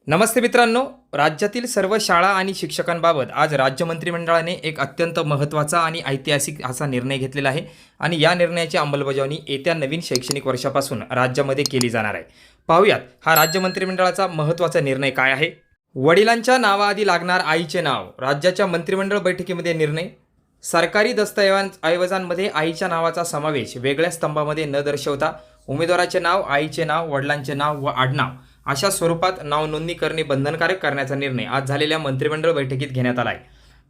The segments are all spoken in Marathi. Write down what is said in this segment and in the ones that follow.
नमस्ते मित्रांनो, राज्यातील सर्व शाळा आणि शिक्षकांबाबत आज राज्य मंत्रिमंडळाने एक अत्यंत महत्त्वाचा आणि ऐतिहासिक असा निर्णय घेतलेला आहे आणि या निर्णयाची अंमलबजावणी येत्या नवीन शैक्षणिक वर्षापासून राज्यामध्ये केली जाणार आहे. पाहूयात हा राज्य मंत्रिमंडळाचा महत्त्वाचा निर्णय काय आहे. वडिलांच्या नावाआधी लागणार आईचे नाव. राज्याच्या मंत्रिमंडळ बैठकीमध्ये निर्णय. सरकारी दस्तऐवजांमध्ये आईच्या नावाचा समावेश वेगळ्या स्तंभामध्ये न दर्शवता उमेदवाराचे नाव, आईचे नाव, वडिलांचे नाव व आडनाव अशा स्वरूपात नाव नोंदणी करणे बंधनकारक करण्याचा निर्णय आज झालेल्या मंत्रिमंडळ बैठकीत घेण्यात आला आहे.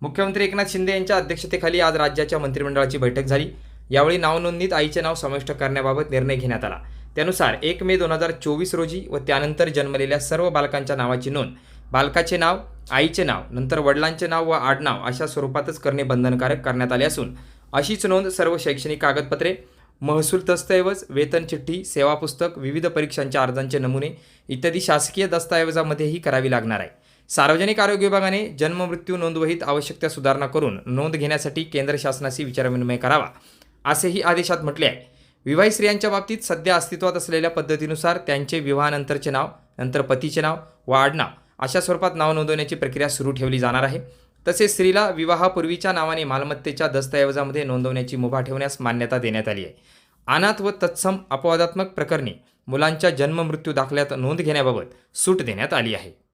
मुख्यमंत्री एकनाथ शिंदे यांच्या अध्यक्षतेखाली आज राज्याच्या मंत्रिमंडळाची बैठक झाली. यावेळी नावनोंदणीत आईचे नाव समाविष्ट करण्याबाबत निर्णय घेण्यात आला. त्यानुसार 1 मे 2024 रोजी व त्यानंतर जन्मलेल्या सर्व बालकांच्या नावाची नोंद बालकाचे नाव, आईचे नाव, नंतर वडिलांचे नाव व आडनाव अशा स्वरूपातच करणे बंधनकारक करण्यात आले असून अशीच नोंद सर्व शैक्षणिक कागदपत्रे, महसूल दस्तऐवज, वेतन चिठ्ठी, सेवा पुस्तक, विविध परीक्षांच्या अर्जांचे नमुने इत्यादी शासकीय दस्तऐवजामध्येही करावी लागणार आहे. सार्वजनिक आरोग्य विभागाने जन्म मृत्यू नोंदवहीत आवश्यक त्या सुधारणा करून नोंद घेण्यासाठी केंद्र शासनाशी विचारविनिमय करावा, असेही आदेशात म्हटले आहे. विवाहित स्त्रियांच्या बाबतीत सध्या अस्तित्वात असलेल्या पद्धतीनुसार त्यांचे विवाहानंतरचे नाव, नंतर पतीचे नाव व आडनाव अशा स्वरूपात नाव नोंदवण्याची प्रक्रिया सुरू ठेवली जाणार आहे. तसेच स्त्रीला विवाहापूर्वीच्या नावाने मालमत्तेच्या दस्तऐवजामध्ये नोंदवण्याची मुभा ठेवण्यास मान्यता देण्यात आली आहे. अनाथ व तत्सम अपवादात्मक प्रकरणी मुलांच्या जन्म मृत्यू दाखल्यात नोंद घेण्याबाबत सूट देण्यात आली आहे.